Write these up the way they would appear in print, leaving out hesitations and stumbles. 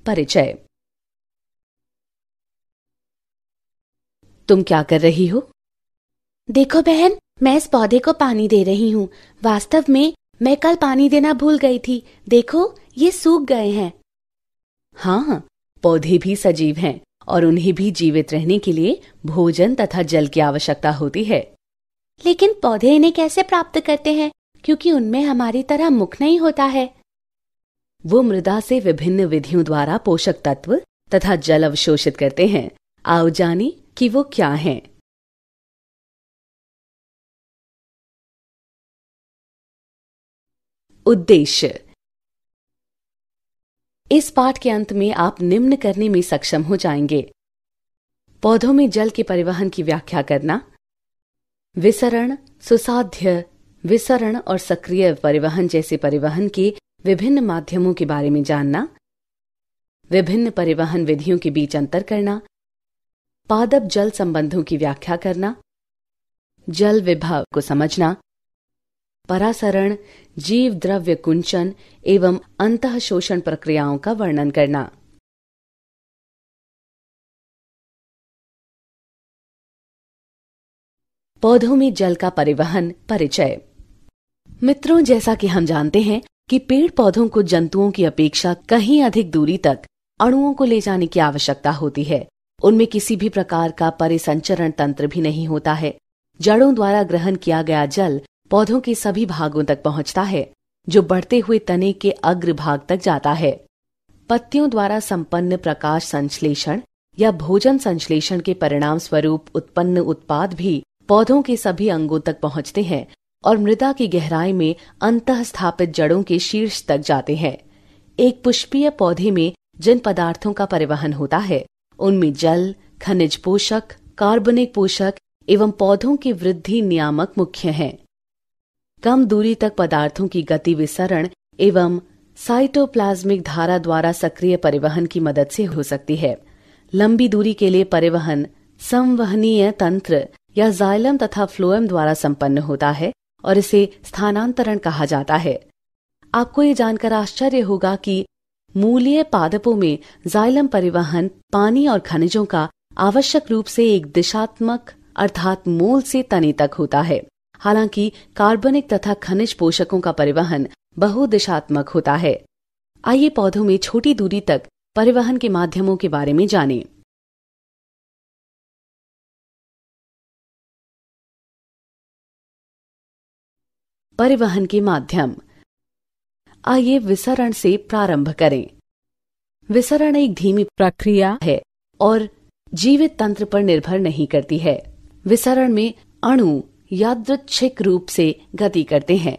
परिचय। तुम क्या कर रही हो? देखो बहन, मैं इस पौधे को पानी दे रही हूँ। वास्तव में मैं कल पानी देना भूल गई थी। देखो, ये सूख गए हैं। हाँ, पौधे भी सजीव हैं और उन्हें भी जीवित रहने के लिए भोजन तथा जल की आवश्यकता होती है। लेकिन पौधे इन्हें कैसे प्राप्त करते हैं, क्योंकि उनमें हमारी तरह मुख नहीं होता है। वो मृदा से विभिन्न विधियों द्वारा पोषक तत्व तथा जल अवशोषित करते हैं। आओ जाने कि वो क्या हैं। उद्देश्य। इस पाठ के अंत में आप निम्न करने में सक्षम हो जाएंगे: पौधों में जल के परिवहन की व्याख्या करना, विसरण, सुसाध्य विसरण और सक्रिय परिवहन जैसे परिवहन के विभिन्न माध्यमों के बारे में जानना, विभिन्न परिवहन विधियों के बीच अंतर करना, पादप जल संबंधों की व्याख्या करना, जल विभव को समझना, परासरण, जीव द्रव्य कुंचन एवं अंतः शोषण प्रक्रियाओं का वर्णन करना। पौधों में जल का परिवहन परिचय। मित्रों, जैसा कि हम जानते हैं कि पेड़ पौधों को जंतुओं की अपेक्षा कहीं अधिक दूरी तक अणुओं को ले जाने की आवश्यकता होती है। उनमें किसी भी प्रकार का परिसंचरण तंत्र भी नहीं होता है। जड़ों द्वारा ग्रहण किया गया जल पौधों के सभी भागों तक पहुंचता है, जो बढ़ते हुए तने के अग्र भाग तक जाता है। पत्तियों द्वारा संपन्न प्रकाश संश्लेषण या भोजन संश्लेषण के परिणाम स्वरूप उत्पन्न उत्पाद भी पौधों के सभी अंगों तक पहुंचते हैं और मृदा की गहराई में अंतः स्थापित जड़ों के शीर्ष तक जाते हैं। एक पुष्पीय पौधे में जिन पदार्थों का परिवहन होता है, उनमें जल, खनिज पोषक, कार्बनिक पोषक एवं पौधों की वृद्धि नियामक मुख्य हैं। कम दूरी तक पदार्थों की गति विसरण एवं साइटोप्लाज्मिक धारा द्वारा सक्रिय परिवहन की मदद से हो सकती है। लंबी दूरी के लिए परिवहन संवहनीय तंत्र या जाइलम तथा फ्लोएम द्वारा संपन्न होता है और इसे स्थानांतरण कहा जाता है। आपको ये जानकर आश्चर्य होगा कि मूलीय पादपों में जाइलम परिवहन पानी और खनिजों का आवश्यक रूप से एक दिशात्मक अर्थात मूल से तने तक होता है। हालांकि कार्बनिक तथा खनिज पोषकों का परिवहन बहुदिशात्मक होता है। आइए पौधों में छोटी दूरी तक परिवहन के माध्यमों के बारे में जानें। परिवहन के माध्यम। आइए विसरण से प्रारंभ करें। विसरण एक धीमी प्रक्रिया है और जीवित तंत्र पर निर्भर नहीं करती है। विसरण में अणु यादृच्छिक रूप से गति करते हैं।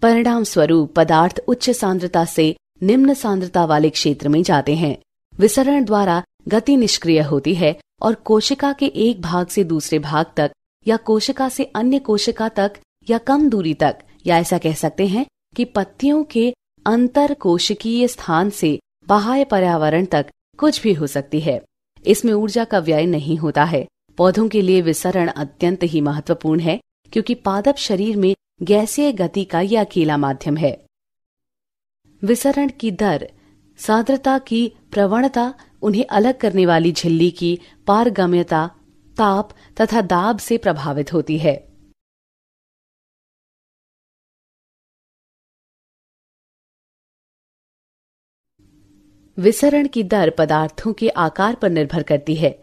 परिणाम स्वरूप पदार्थ उच्च सांद्रता से निम्न सांद्रता वाले क्षेत्र में जाते हैं। विसरण द्वारा गति निष्क्रिय होती है और कोशिका के एक भाग से दूसरे भाग तक या कोशिका से अन्य कोशिका तक या कम दूरी तक, या ऐसा कह सकते हैं कि पत्तियों के अंतर कोशिकीय स्थान से बाह्य पर्यावरण तक कुछ भी हो सकती है। इसमें ऊर्जा का व्यय नहीं होता है। पौधों के लिए विसरण अत्यंत ही महत्वपूर्ण है, क्योंकि पादप शरीर में गैसीय गति का यह अकेला माध्यम है। विसरण की दर, सांद्रता की प्रवणता, उन्हें अलग करने वाली झिल्ली की पारगम्यता, ताप तथा दाब से प्रभावित होती है। विसरण की दर पदार्थों के आकार पर निर्भर करती है।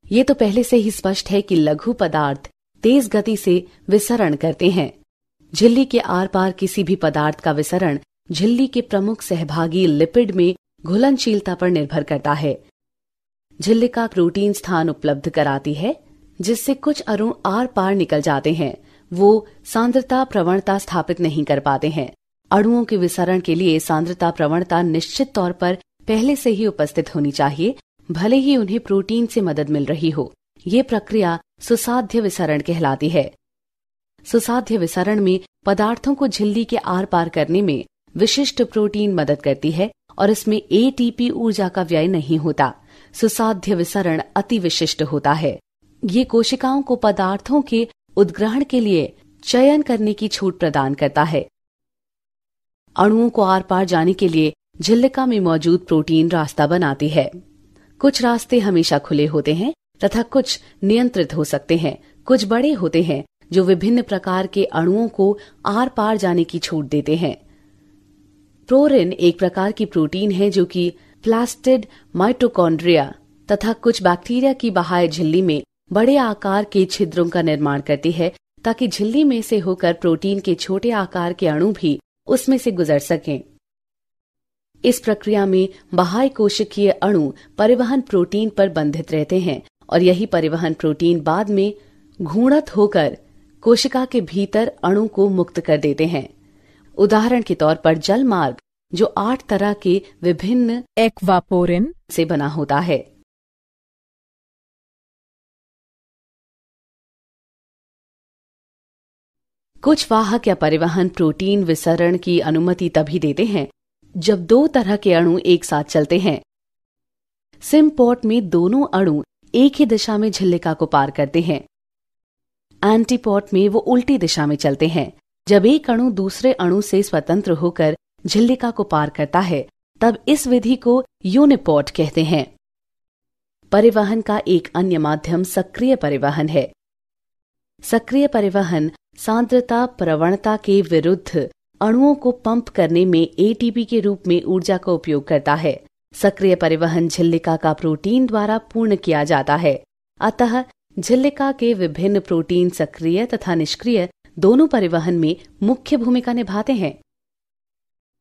ये तो पहले से ही स्पष्ट है कि लघु पदार्थ तेज गति से विसरण करते हैं। झिल्ली के आर पार किसी भी पदार्थ का विसरण झिल्ली के प्रमुख सहभागी लिपिड में घुलनशीलता पर निर्भर करता है। झिल्लिका प्रोटीन स्थान उपलब्ध कराती है, जिससे कुछ अणु आर पार निकल जाते हैं। वो सांद्रता प्रवणता स्थापित नहीं कर पाते हैं। अणुओं के विसरण के लिए सांद्रता प्रवणता निश्चित तौर पर पहले से ही उपस्थित होनी चाहिए, भले ही उन्हें प्रोटीन से मदद मिल रही हो। ये प्रक्रिया सुसाध्य विसरण कहलाती है। सुसाध्य विसरण में पदार्थों को झिल्ली के आर पार करने में विशिष्ट प्रोटीन मदद करती है और इसमें एटीपी ऊर्जा का व्यय नहीं होता। सुसाध्य विसरण अति विशिष्ट होता है। ये कोशिकाओं को पदार्थों के उद्ग्रहण के लिए चयन करने की छूट प्रदान करता है। अणुओं को आर पार जाने के लिए झिल्लिका में मौजूद प्रोटीन रास्ता बनाती है। कुछ रास्ते हमेशा खुले होते हैं तथा कुछ नियंत्रित हो सकते हैं। कुछ बड़े होते हैं जो विभिन्न प्रकार के अणुओं को आर पार जाने की छूट देते हैं। प्रोरिन एक प्रकार की प्रोटीन है जो कि प्लास्टिड माइटोकॉन्ड्रिया तथा कुछ बैक्टीरिया की बाह्य झिल्ली में बड़े आकार के छिद्रों का निर्माण करती है, ताकि झिल्ली में से होकर प्रोटीन के छोटे आकार के अणु भी उसमें से गुजर सकें। इस प्रक्रिया में बाह्य कोशिकीय अणु परिवहन प्रोटीन पर बंधित रहते हैं और यही परिवहन प्रोटीन बाद में घूर्णित होकर कोशिका के भीतर अणु को मुक्त कर देते हैं। उदाहरण के तौर पर जल मार्ग, जो 8 तरह के विभिन्न एक्वापोरिन से बना होता है। कुछ वाहक या परिवहन प्रोटीन विसरण की अनुमति तभी देते हैं जब 2 तरह के अणु एक साथ चलते हैं। सिम्पोर्ट में दोनों अणु एक ही दिशा में झिल्लिका को पार करते हैं। एंटीपोर्ट में वो उल्टी दिशा में चलते हैं। जब एक अणु दूसरे अणु से स्वतंत्र होकर झिल्लिका को पार करता है, तब इस विधि को यूनिपोर्ट कहते हैं। परिवहन का एक अन्य माध्यम सक्रिय परिवहन है। सक्रिय परिवहन सांद्रता प्रवणता के विरुद्ध अणुओं को पंप करने में एटीपी के रूप में ऊर्जा का उपयोग करता है। सक्रिय परिवहन झिल्लिका का प्रोटीन द्वारा पूर्ण किया जाता है। अतः झिल्लिका के विभिन्न प्रोटीन सक्रिय तथा निष्क्रिय दोनों परिवहन में मुख्य भूमिका निभाते हैं।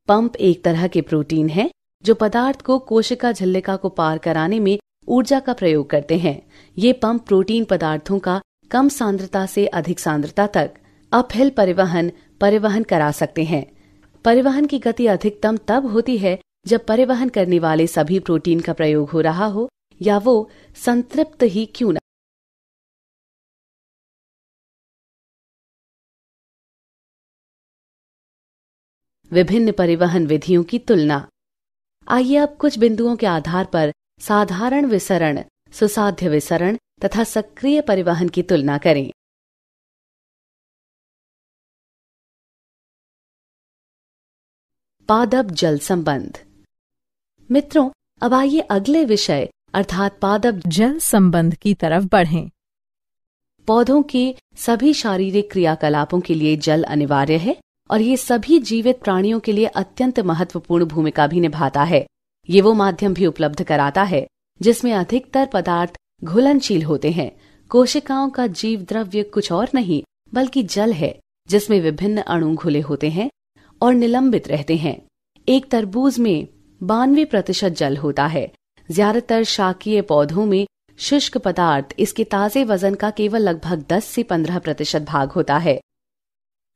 पंप एक तरह के प्रोटीन है जो पदार्थ को कोशिका झिल्लिका को पार कराने में ऊर्जा का प्रयोग करते हैं। ये पंप प्रोटीन पदार्थों का कम सांद्रता से अधिक सांद्रता तक अपहिल परिवहन करा सकते हैं। परिवहन की गति अधिकतम तब होती है जब परिवहन करने वाले सभी प्रोटीन का प्रयोग हो रहा हो या वो संतृप्त ही क्यों न। विभिन्न परिवहन विधियों की तुलना। आइए अब कुछ बिंदुओं के आधार पर साधारण विसरण, सुसाध्य विसरण तथा सक्रिय परिवहन की तुलना करें। पादप जल संबंध। मित्रों, अब आइए अगले विषय अर्थात पादप जल संबंध की तरफ बढ़ें। पौधों के सभी शारीरिक क्रियाकलापों के लिए जल अनिवार्य है और ये सभी जीवित प्राणियों के लिए अत्यंत महत्वपूर्ण भूमिका भी निभाता है। ये वो माध्यम भी उपलब्ध कराता है जिसमें अधिकतर पदार्थ घुलनशील होते हैं। कोशिकाओं का जीव द्रव्य कुछ और नहीं बल्कि जल है, जिसमें विभिन्न अणु घुले होते हैं और निलंबित रहते हैं। एक तरबूज में 92% जल होता है। ज्यादातर शाकीय पौधों में शुष्क पदार्थ इसके ताजे वजन का केवल लगभग 10 से 15% भाग होता है।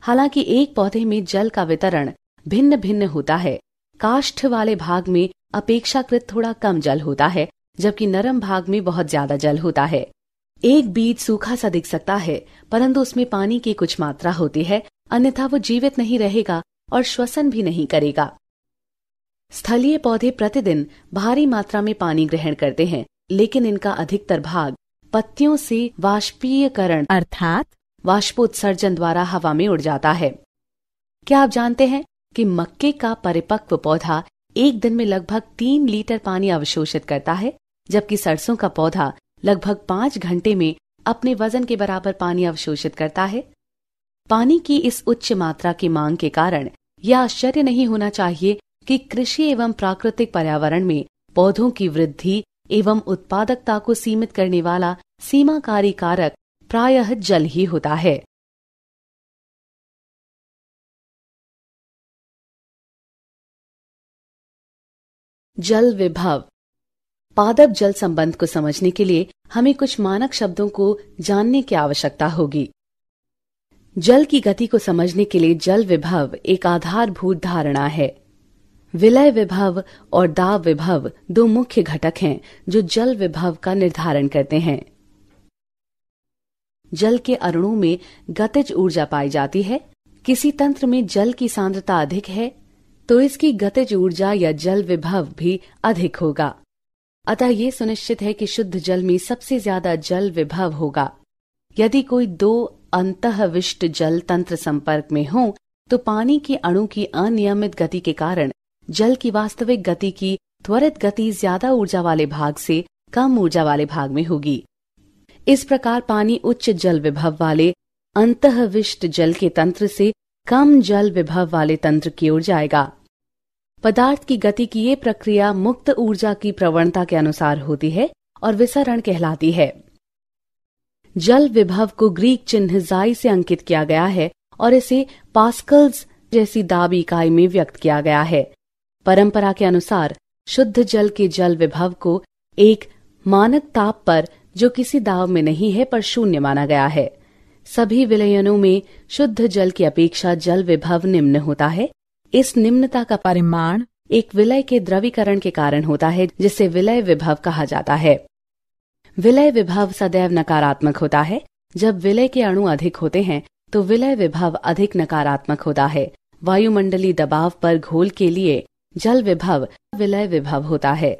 हालांकि एक पौधे में जल का वितरण भिन्न भिन्न होता है। काष्ठ वाले भाग में अपेक्षाकृत थोड़ा कम जल होता है, जबकि नरम भाग में बहुत ज्यादा जल होता है। एक बीज सूखा सा दिख सकता है, परंतु उसमें पानी की कुछ मात्रा होती है, अन्यथा वो जीवित नहीं रहेगा और श्वसन भी नहीं करेगा। स्थलीय पौधे प्रतिदिन भारी मात्रा में पानी ग्रहण करते हैं, लेकिन इनका अधिकतर भाग पत्तियों से वाष्पीयकरण अर्थात वाष्पोत्सर्जन द्वारा हवा में उड़ जाता है। क्या आप जानते हैं कि मक्के का परिपक्व पौधा एक दिन में लगभग 3 लीटर पानी अवशोषित करता है, जबकि सरसों का पौधा लगभग 5 घंटे में अपने वजन के बराबर पानी अवशोषित करता है। पानी की इस उच्च मात्रा की मांग के कारण यह आश्चर्य नहीं होना चाहिए कि कृषि एवं प्राकृतिक पर्यावरण में पौधों की वृद्धि एवं उत्पादकता को सीमित करने वाला सीमाकारी कारक प्रायः जल ही होता है। जल विभव। पादप जल संबंध को समझने के लिए हमें कुछ मानक शब्दों को जानने की आवश्यकता होगी। जल की गति को समझने के लिए जल विभव एक आधारभूत धारणा है। विलय विभव और दाब विभव 2 मुख्य घटक हैं जो जल विभव का निर्धारण करते हैं। जल के अणुओं में गतिज ऊर्जा पाई जाती है। किसी तंत्र में जल की सांद्रता अधिक है तो इसकी गतिज ऊर्जा या जल विभव भी अधिक होगा। अतः ये सुनिश्चित है कि शुद्ध जल में सबसे ज्यादा जल विभव होगा। यदि कोई 2 अंतःविष्ट जल तंत्र संपर्क में हो तो पानी के अणु की अनियमित गति के कारण जल की वास्तविक गति की त्वरित गति ज्यादा ऊर्जा वाले भाग से कम ऊर्जा वाले भाग में होगी। इस प्रकार पानी उच्च जल विभव वाले अंतःविष्ट जल के तंत्र से कम जल विभव वाले तंत्र की ओर जाएगा। पदार्थ की गति की ये प्रक्रिया मुक्त ऊर्जा की प्रवणता के अनुसार होती है और विसरण कहलाती है। जल विभव को ग्रीक चिन्ह जाई से अंकित किया गया है और इसे पास्कल्स जैसी दाब इकाई में व्यक्त किया गया है। परंपरा के अनुसार शुद्ध जल के जल विभव को एक मानक ताप पर, जो किसी दाब में नहीं है, पर शून्य माना गया है। सभी विलयनों में शुद्ध जल की अपेक्षा जल विभव निम्न होता है। इस निम्नता का परिमाण एक विलय के द्रवीकरण के कारण होता है, जिसे विलय विभव कहा जाता है। विलय विभव सदैव नकारात्मक होता है। जब विलय के अणु अधिक होते हैं तो विलय विभव अधिक नकारात्मक होता है। वायुमंडलीय दबाव पर घोल के लिए जल विभव विलय विभव होता है।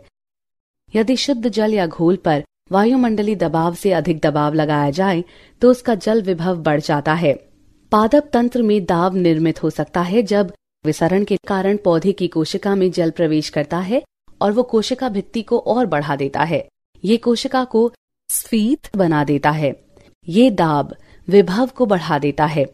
यदि शुद्ध जल या घोल पर वायुमंडलीय दबाव से अधिक दबाव लगाया जाए तो उसका जल विभव बढ़ जाता है। पादप तंत्र में दाब निर्मित हो सकता है जब विसरण के कारण पौधे की कोशिका में जल प्रवेश करता है और वो कोशिका भित्ति को और बढ़ा देता है। ये कोशिका को स्फीत बना देता है। ये दाब विभव को बढ़ा देता है।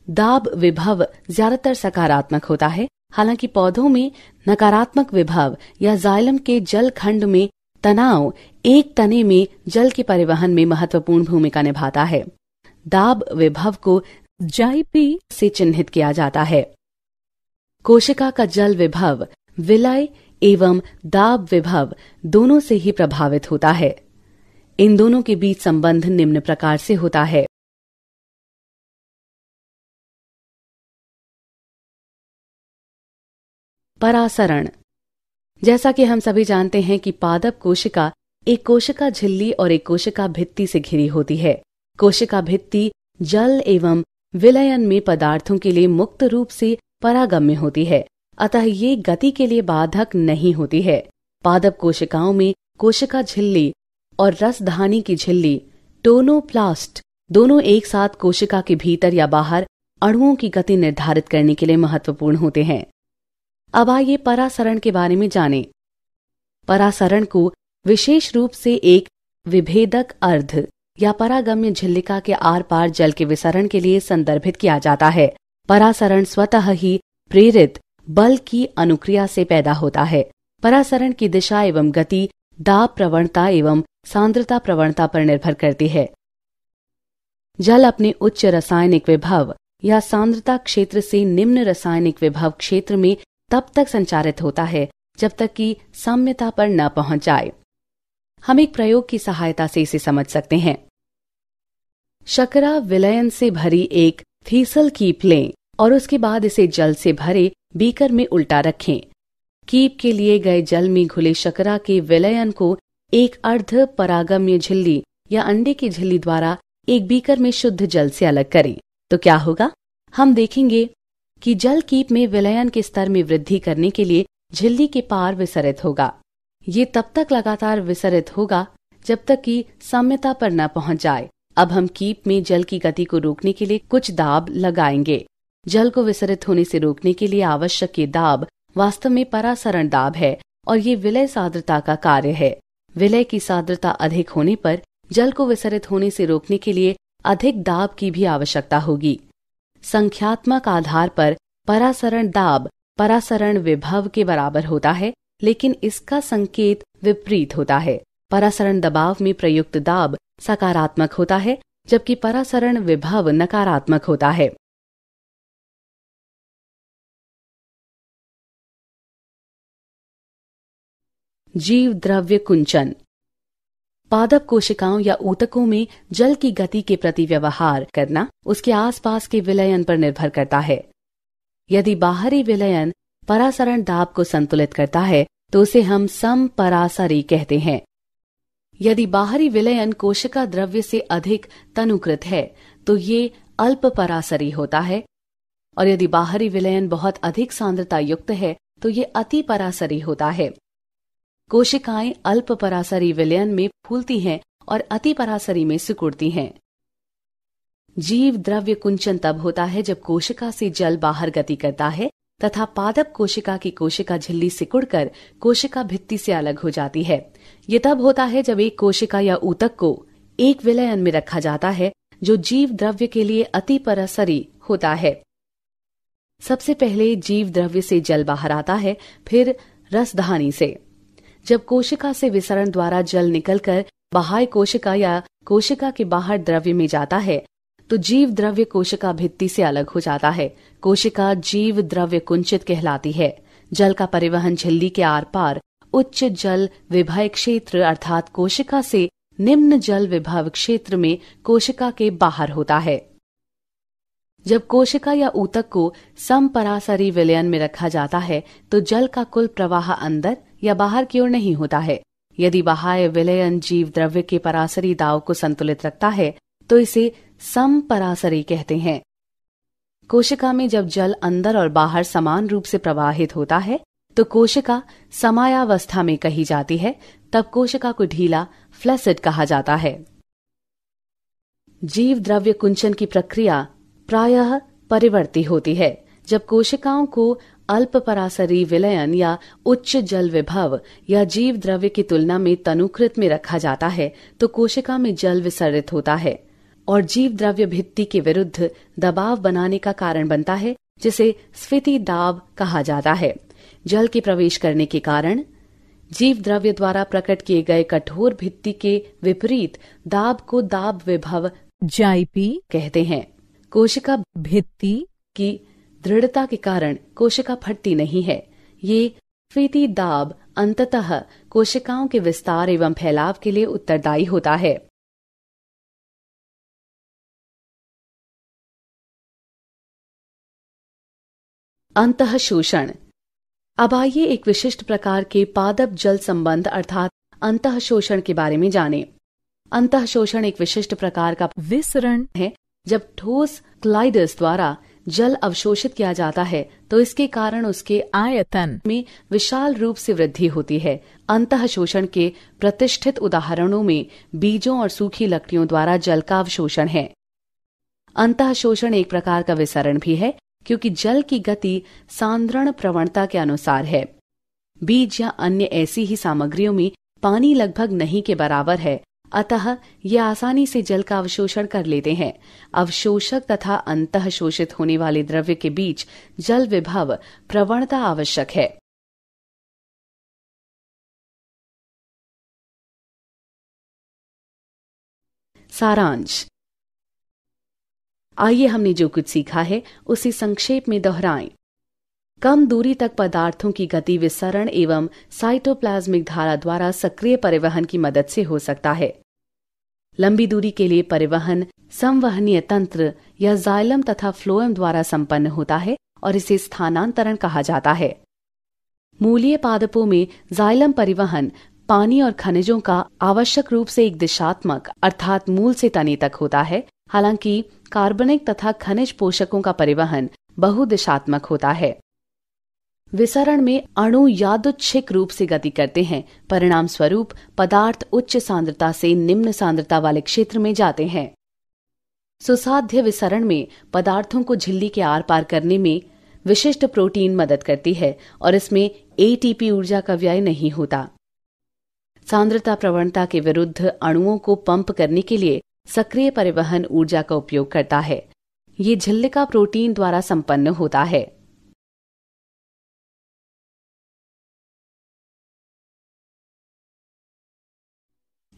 दाब विभव ज्यादातर सकारात्मक होता है। हालांकि पौधों में नकारात्मक विभव या जाइलम के जल खंड में तनाव एक तने में जल के परिवहन में महत्वपूर्ण भूमिका निभाता है। दाब विभव को जाइपी से चिन्हित किया जाता है। कोशिका का जल विभव विलय एवं दाब विभव दोनों से ही प्रभावित होता है। इन दोनों के बीच संबंध निम्न प्रकार से होता है। परासरण। जैसा कि हम सभी जानते हैं कि पादप कोशिका एक कोशिका झिल्ली और एक कोशिका भित्ति से घिरी होती है। कोशिका भित्ति जल एवं विलयन में पदार्थों के लिए मुक्त रूप से परागम्य होती है, अतः ये गति के लिए बाधक नहीं होती है। पादप कोशिकाओं में कोशिका झिल्ली और रसधानी की झिल्ली टोनोप्लास्ट दोनों एक साथ कोशिका के भीतर या बाहर अणुओं की गति निर्धारित करने के लिए महत्वपूर्ण होते हैं। अब आइए परासरण के बारे में जानें। परासरण को विशेष रूप से एक विभेदक अर्ध या परागम्य झिल्लिका के आर पार जल के विसरण के लिए संदर्भित किया जाता है। परासरण स्वतः ही प्रेरित बल की अनुक्रिया से पैदा होता है। परासरण की दिशा एवं गति दाब प्रवणता एवं सांद्रता प्रवणता पर निर्भर करती है। जल अपने उच्च रासायनिक विभव या सांद्रता क्षेत्र से निम्न रासायनिक विभव क्षेत्र में तब तक संचारित होता है जब तक कि साम्यता पर न पहुंच जाए। हम एक प्रयोग की सहायता से इसे समझ सकते हैं। शकरा विलयन से भरी एक थीसल कीप लें और उसके बाद इसे जल से भरे बीकर में उल्टा रखें। कीप के लिए गए जल में घुले शकरा के विलयन को एक अर्ध परागम्य झिल्ली या अंडे की झिल्ली द्वारा एक बीकर में शुद्ध जल से अलग करें तो क्या होगा? हम देखेंगे कि जल कीप में विलयन के स्तर में वृद्धि करने के लिए झिल्ली के पार विसरित होगा। ये तब तक लगातार विसरित होगा जब तक कि साम्यता पर न पहुंच जाए। अब हम कीप में जल की गति को रोकने के लिए कुछ दाब लगाएंगे। जल को विसरित होने से रोकने के लिए आवश्यक ये दाब वास्तव में परासरण दाब है और ये विलय सांद्रता का कार्य है। विलय की सांद्रता अधिक होने पर जल को विसरित होने से रोकने के लिए अधिक दाब की भी आवश्यकता होगी। संख्यात्मक आधार पर परासरण दाब परासरण विभव के बराबर होता है, लेकिन इसका संकेत विपरीत होता है। परासरण दबाव में प्रयुक्त दाब सकारात्मक होता है जबकि परासरण विभव नकारात्मक होता है। जीव द्रव्य कुंचन। पादप कोशिकाओं या ऊतकों में जल की गति के प्रति व्यवहार करना उसके आसपास के विलयन पर निर्भर करता है। यदि बाहरी विलयन परासरण दाब को संतुलित करता है तो उसे हम समपरासरी कहते हैं। यदि बाहरी विलयन कोशिका द्रव्य से अधिक तनुकृत है तो ये अल्प परासरी होता है, और यदि बाहरी विलयन बहुत अधिक सांद्रता युक्त है तो ये अति परासरी होता है। कोशिकाएं अल्प परासरी विलयन में फूलती हैं और अति परासरी में सिकुड़ती हैं। जीव द्रव्य कुंचन तब होता है जब कोशिका से जल बाहर गति करता है तथा पादप कोशिका की कोशिका झिल्ली सिकुड़कर कोशिका भित्ति से अलग हो जाती है। ये तब होता है जब एक कोशिका या ऊतक को एक विलयन में रखा जाता है जो जीव द्रव्य के लिए अति परासरी होता है। सबसे पहले जीव द्रव्य से जल बाहर आता है, फिर रसधानी से। जब कोशिका से विसरण द्वारा जल निकलकर बाह्य कोशिका या कोशिका के बाहर द्रव्य में जाता है तो जीव द्रव्य कोशिका भित्ति से अलग हो जाता है। कोशिका जीव द्रव्य कुंचित कहलाती है। जल का परिवहन झिल्ली के आर पार उच्च जल विभव क्षेत्र अर्थात कोशिका से निम्न जल विभव क्षेत्र में कोशिका के बाहर होता है। जब कोशिका या ऊतक को समपरासरी विलयन में रखा जाता है तो जल का कुल प्रवाह अंदर या बाहर की ओर नहीं होता है। यदि बाह्य विलयन जीव द्रव्य के परासरी दाव को संतुलित रखता है तो इसे समपरासरी कहते हैं। कोशिका में जब जल अंदर और बाहर समान रूप से प्रवाहित होता है तो कोशिका समायावस्था में कही जाती है। तब कोशिका को ढीला फ्लैसिड कहा जाता है। जीव द्रव्य कुंचन की प्रक्रिया प्रायः परिवर्ती होती है। जब कोशिकाओं को अल्प परासरी विलयन या उच्च जल विभव या जीव द्रव्य की तुलना में तनुकृत में रखा जाता है तो कोशिका में जल विसर्जित होता है और जीव द्रव्य भित्ति के विरुद्ध दबाव बनाने का कारण बनता है, जिसे स्फीति दाब कहा जाता है। जल के प्रवेश करने के कारण जीव द्रव्य द्वारा प्रकट किए गए कठोर भित्ति के विपरीत दाब को दाब विभव जाइपी कहते हैं। कोशिका भित्ति की दृढ़ता के कारण कोशिका फटती नहीं है। ये स्फीति दाब अंततः कोशिकाओं के विस्तार एवं फैलाव के लिए उत्तरदायी होता है। अंतः शोषण। अब आइए एक विशिष्ट प्रकार के पादप जल संबंध अर्थात अंतः शोषण के बारे में जानें। अंतः शोषण एक विशिष्ट प्रकार का विसरण है। जब ठोस क्लाइडस द्वारा जल अवशोषित किया जाता है तो इसके कारण उसके आयतन में विशाल रूप से वृद्धि होती है। अंतः शोषण के प्रतिष्ठित उदाहरणों में बीजों और सूखी लकड़ियों द्वारा जल का अवशोषण है। अंतः शोषण एक प्रकार का विसरण भी है क्योंकि जल की गति सांद्रण प्रवणता के अनुसार है। बीज या अन्य ऐसी ही सामग्रियों में पानी लगभग नहीं के बराबर है, अतः ये आसानी से जल का अवशोषण कर लेते हैं। अवशोषक तथा अंतः शोषित होने वाले द्रव्य के बीच जल विभव प्रवणता आवश्यक है। सारांश। आइए हमने जो कुछ सीखा है उसे संक्षेप में दोहराएं। कम दूरी तक पदार्थों की गति विसरण एवं साइटोप्लाज्मिक धारा द्वारा सक्रिय परिवहन की मदद से हो सकता है। लंबी दूरी के लिए परिवहन संवहनीय तंत्र या जाइलम तथा फ्लोएम द्वारा संपन्न होता है और इसे स्थानांतरण कहा जाता है। मूलीय पादपों में जाइलम परिवहन पानी और खनिजों का आवश्यक रूप से एक दिशात्मक अर्थात मूल से तने तक होता है, हालांकि कार्बनिक तथा खनिज पोषकों का परिवहन बहुदिशात्मक होता है। विसरण में अणु यादृच्छिक रूप से गति करते हैं, परिणाम स्वरूप पदार्थ उच्च सांद्रता से निम्न सांद्रता वाले क्षेत्र में जाते हैं। सुसाध्य विसरण में पदार्थों को झिल्ली के आर पार करने में विशिष्ट प्रोटीन मदद करती है और इसमें एटीपी ऊर्जा का व्यय नहीं होता। सांद्रता प्रवणता के विरुद्ध अणुओं को पंप करने के लिए सक्रिय परिवहन ऊर्जा का उपयोग करता है। ये झिल्लिका प्रोटीन द्वारा संपन्न होता है।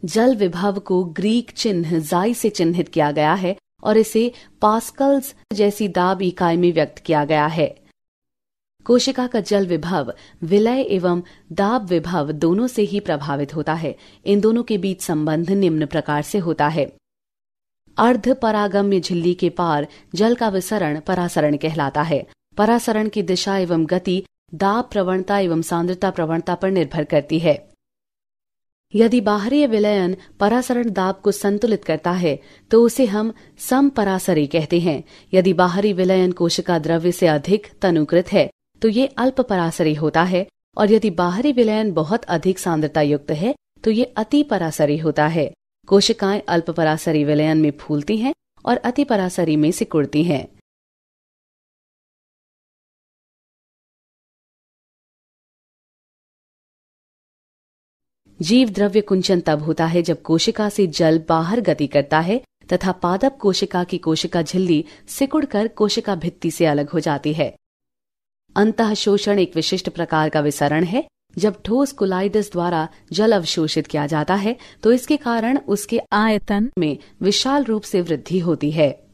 जल विभव को ग्रीक चिन्ह जाई से चिन्हित किया गया है और इसे पास्कल्स जैसी दाब इकाई में व्यक्त किया गया है। कोशिका का जल विभव विलय एवं दाब विभव दोनों से ही प्रभावित होता है। इन दोनों के बीच संबंध निम्न प्रकार से होता है। अर्ध परागम्य झिल्ली के पार जल का विसरण परासरण कहलाता है। परासरण की दिशा एवं गति दाब प्रवणता एवं सांद्रता प्रवणता पर निर्भर करती है। यदि बाहरी विलयन परासरण दाब को संतुलित करता है तो उसे हम समपरासरी कहते हैं। यदि बाहरी विलयन कोशिका द्रव्य से अधिक तनुकृत है तो ये अल्प परासरी होता है और यदि बाहरी विलयन बहुत अधिक सांद्रता युक्त है तो ये अति परासरी होता है। कोशिकाएं अल्प परासरी विलयन में फूलती हैं और अति परासरी में सिकुड़ती हैं। जीव द्रव्य कुंचन तब होता है जब कोशिका से जल बाहर गति करता है तथा पादप कोशिका की कोशिका झिल्ली सिकुड़कर कोशिका भित्ति से अलग हो जाती है। अंतः शोषण एक विशिष्ट प्रकार का विसरण है। जब ठोस कोलाइडस द्वारा जल अवशोषित किया जाता है तो इसके कारण उसके आयतन में विशाल रूप से वृद्धि होती है।